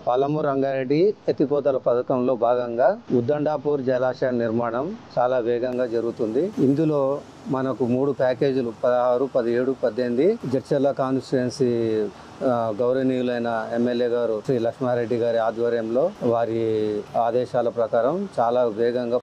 పాలమూరు రంగారెడ్డి ఎత్తిపోతల పథకంలో భాగంగా ఉద్దండాపూర్ జలాశయ నిర్మాణం చాలా వేగంగా జరుగుతుంది. ఇందులో మనకు 3 ప్యాకేజీలు 16, 17, 18 జడ్చర్ల కాన్స్టిట్యుయెన్సీ గౌరవనీయులైన ఎమ్మెల్యే గారు శ్రీ లక్ష్మారెడ్డి గారి ఆధ్వర్యంలో వారి ఆదేశాల ప్రకారం చాలా వేగంగా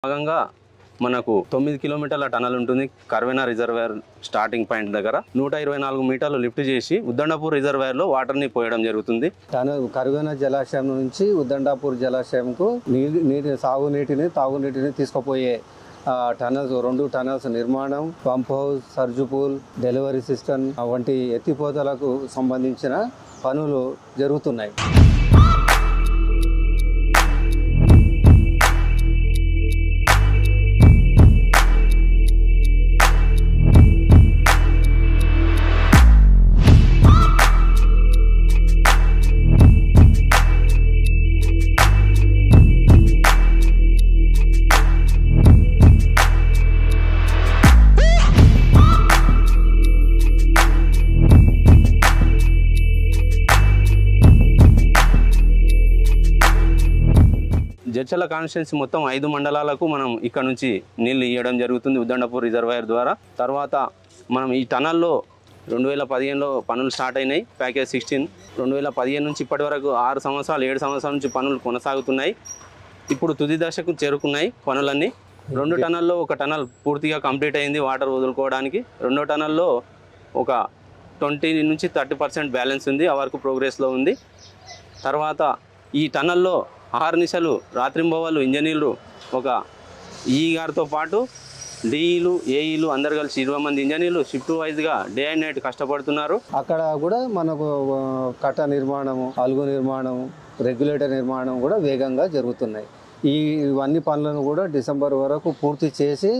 భాగంగా మనకు 9 కిలోమీటర్ల టనల్ ఉంటుంది. కర్వేనా రిజర్వాయర్ స్టార్టింగ్ పాయింట్ దగ్గర 124 మీటర్లు లిఫ్ట్ చేసి ఉద్దండాపూర్ రిజర్వాయర్లో వాటర్ని పోయడం జరుగుతుంది. కర్వేనా జలాశయం నుంచి ఉద్దండాపూర్ జలాశయంకు సాగునీటిని తాగునీటిని తీసుకుపోయే టనల్స్ 2 టనల్స్ నిర్మాణం, pump house, surge pool, delivery system వంటి ఎత్తిపోతలకు సంబంధించిన పనులు జరుగుతున్నాయి. జడ్చర్ల కాన్స్టిట్యుయెన్సీ మొత్తం 5 మండలాలకు మనం ఇక్కడ నుంచి నీళ్లు ఇవ్వడం జరుగుతుంది ఉద్దండాపూర్ రిజర్వాయర్ ద్వారా. తర్వాత మనం ఈ టనల్లో 2015లో పనులు స్టార్ట్ అయినాయి. ప్యాకేజ్ 16 2015 నుంచి ఇప్పటి వరకు 6 సంవత్సరాలు 7 సంవత్సరాల నుంచి పనులు కొనసాగుతున్నాయి. ఇప్పుడు తుది దశకు చేరుకున్నాయి పనులన్నీ. 2 టనల్లో ఒక టనల్ పూర్తిగా కంప్లీట్ అయింది వాటర్ వదులుకోవడానికి. 2వ టనల్లో ఒక 20 నుంచి 30% బ్యాలెన్స్ ఉంది, ఆ వరకు ప్రోగ్రెస్లో ఉంది. తర్వాత ఈ టనల్లో అహర్నిశలు రాత్రింబవళ్ళు ఇంజనీర్లు ఒక ఈ గారితో పాటు డిఈలు ఏఈలు అందరు కలిసి 20 మంది ఇంజనీర్లు షిఫ్ట్ వైజ్గా డే అండ్ నైట్ కష్టపడుతున్నారు. అక్కడ కూడా మనకు కట్ట నిర్మాణము, అలుగు నిర్మాణం, రెగ్యులేటర్ నిర్మాణం కూడా వేగంగా జరుగుతున్నాయి. ఇవన్నీ పనులను కూడా డిసెంబర్ వరకు పూర్తి చేసి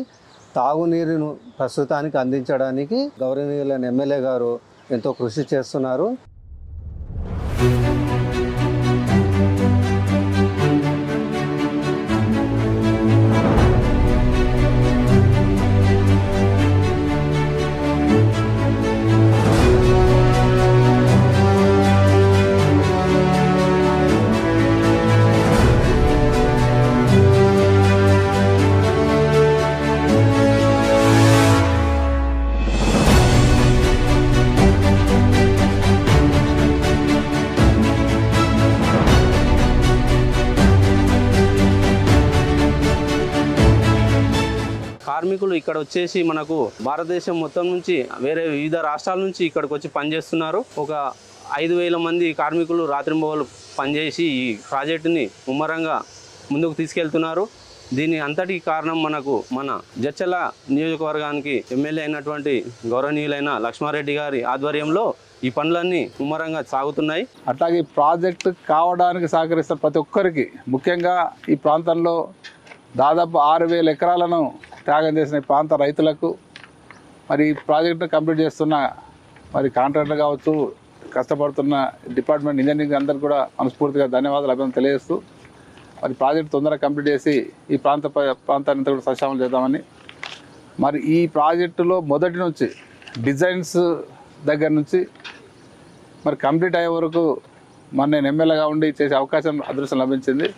తాగునీరును ప్రస్తుతానికి అందించడానికి గౌరవనీయులైన ఎమ్మెల్యే గారు ఎంతో కృషి చేస్తున్నారు. కార్మికులు ఇక్కడ వచ్చేసి మనకు భారతదేశం మొత్తం నుంచి వేరే వివిధ రాష్ట్రాల నుంచి ఇక్కడికి వచ్చి పనిచేస్తున్నారు. ఒక 5,000 మంది కార్మికులు రాత్రింబవళ్ళు పనిచేసి ఈ ప్రాజెక్టుని ముమ్మరంగా ముందుకు తీసుకెళ్తున్నారు. దీని అంతటికి కారణం మన జడ్చర్ల నియోజకవర్గానికి ఎమ్మెల్యే అయినటువంటి గౌరవనీయులైన లక్ష్మారెడ్డి గారి ఆధ్వర్యంలో ఈ పనులన్నీ ముమ్మరంగా సాగుతున్నాయి. అట్లాగే ప్రాజెక్టు కావడానికి సహకరిస్తున్న ప్రతి ఒక్కరికి, ముఖ్యంగా ఈ ప్రాంతంలో దాదాపు 6,000 ఎకరాలను త్యాగం చేసిన ఈ ప్రాంత రైతులకు, మరి ఈ ప్రాజెక్టును కంప్లీట్ చేస్తున్న మరి కాంట్రాక్టర్ కావచ్చు, కష్టపడుతున్న డిపార్ట్మెంట్ ఇంజనీరింగ్ అందరికీ కూడా మనస్ఫూర్తిగా ధన్యవాదాలు అభినందన తెలియజేస్తూ, మరి ప్రాజెక్టు తొందరగా కంప్లీట్ చేసి ఈ ప్రాంతాన్ని కూడా సశామం చేద్దామని, మరి ఈ ప్రాజెక్టులో మొదటి నుంచి డిజైన్స్ దగ్గర నుంచి మరి కంప్లీట్ అయ్యే వరకు మరి నేను ఎమ్మెల్యేగా ఉండి చేసే అవకాశం అదృష్టం లభించింది.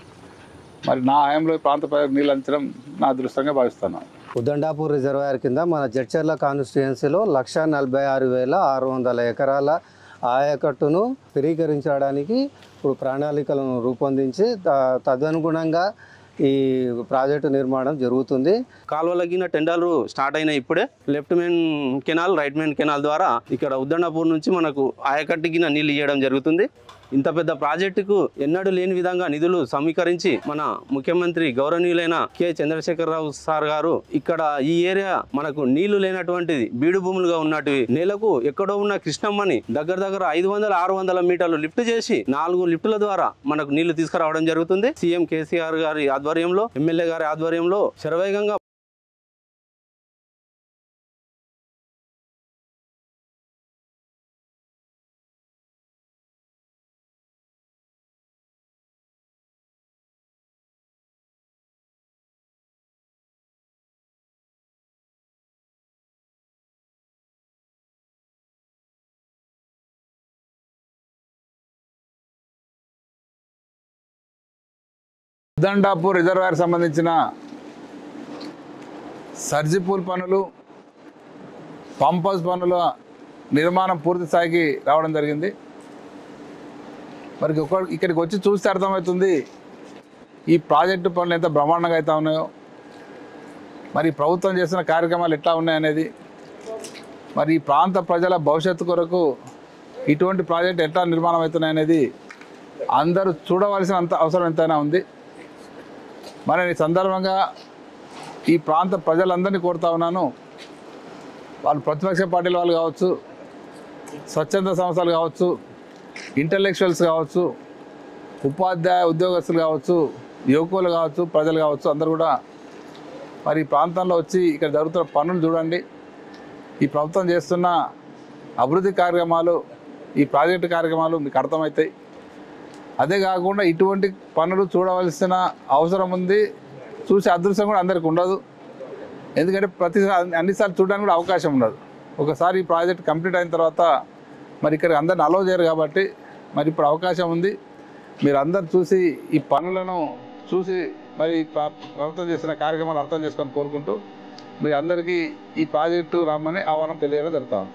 మరి నా హయాంలో ప్రాంత ప్రజలకు నీళ్ళు అందించడం నా అదృష్టంగా భావిస్తున్నాను. ఉద్దండాపూర్ రిజర్వాయర్ కింద మన జడ్చర్ల కాన్స్టిట్యుయెన్సీలో 146,600 ఎకరాల ఆయకట్టును స్థిరీకరించడానికి ఇప్పుడు ప్రణాళికలను రూపొందించి తదనుగుణంగా ఈ ప్రాజెక్టు నిర్మాణం జరుగుతుంది. కాలువలగిన టెండర్లు స్టార్ట్ అయిన ఇప్పుడే left main canal, right main canal ద్వారా ఇక్కడ ఉద్దండాపూర్ నుంచి మనకు ఆయకట్టుకిన నీళ్ళు ఇవ్వడం జరుగుతుంది. ఇంత పెద్ద ప్రాజెక్టుకు ఎన్నడూ లేని విధంగా నిధులు సమీకరించి మన ముఖ్యమంత్రి గౌరవనీయులైన కె చంద్రశేఖరరావు సార్ గారు ఇక్కడ ఈ ఏరియా మనకు నీళ్లు లేనటువంటిది బీడు భూములుగా ఉన్నట్టు నేలకు ఎక్కడో ఉన్న కృష్ణమ్మని దగ్గర 500-600 మీటర్లు లిఫ్ట్ చేసి 4 లిఫ్టుల ద్వారా మనకు నీళ్లు తీసుకురావడం జరుగుతుంది. సీఎం కేసీఆర్ గారి ఆధ్వర్యంలో, ఎమ్మెల్యే గారి ఆధ్వర్యంలో శరవేగంగా ఉద్దండాపూర్ రిజర్వాయర్ సంబంధించిన సర్జిపూల్ పనులు, పంప్ హౌస్ పనుల నిర్మాణం పూర్తి స్థాయికి రావడం జరిగింది. మరి ఇక్కడికి వచ్చి చూస్తే అర్థమవుతుంది ఈ ప్రాజెక్టు పనులు ఎంత బ్రహ్మాండంగా అవుతా ఉన్నాయో, మరి ప్రభుత్వం చేస్తున్న కార్యక్రమాలు ఎట్లా ఉన్నాయనేది, మరి ఈ ప్రాంత ప్రజల భవిష్యత్తు కొరకు ఇటువంటి ప్రాజెక్టు ఎట్లా నిర్మాణం అవుతున్నాయనేది అందరూ చూడవలసిన అంత అవసరం ఎంతైనా ఉంది. మరి ఈ సందర్భంగా ఈ ప్రాంత ప్రజలందరినీ కోరుతా ఉన్నాను, వాళ్ళు ప్రతిపక్ష పార్టీల వాళ్ళు కావచ్చు, స్వచ్ఛంద సంస్థలు కావచ్చు, ఇంటలెక్చువల్స్ కావచ్చు, ఉపాధ్యాయ ఉద్యోగస్తులు కావచ్చు, యువకులు కావచ్చు, ప్రజలు కావచ్చు, అందరూ కూడా మరి ఈ ప్రాంతంలో వచ్చి ఇక్కడ జరుగుతున్న పనులు చూడండి. ఈ ప్రభుత్వం చేస్తున్న అభివృద్ధి కార్యక్రమాలు, ఈ ప్రాజెక్టు కార్యక్రమాలు మీకు అర్థమవుతాయి. అదే కాకుండా ఇటువంటి పనులు చూడవలసిన అవసరం ఉంది, చూసే అదృష్టం కూడా అందరికీ ఉండదు. ఎందుకంటే అన్నిసార్లు చూడడానికి కూడా అవకాశం ఉండదు. ఒకసారి ఈ ప్రాజెక్ట్ కంప్లీట్ అయిన తర్వాత మరి ఇక్కడ అందరిని అలౌ చేయరు కాబట్టి మరి ఇప్పుడు అవకాశం ఉంది. మీరు అందరు చూసి ఈ పనులను చూసి మరి ప్రభుత్వం చేసిన కార్యక్రమాలు అర్థం చేసుకొని కోరుకుంటూ మీ అందరికీ ఈ ప్రాజెక్టు రమ్మని ఆహ్వానం తెలియజేయడం జరుగుతాం.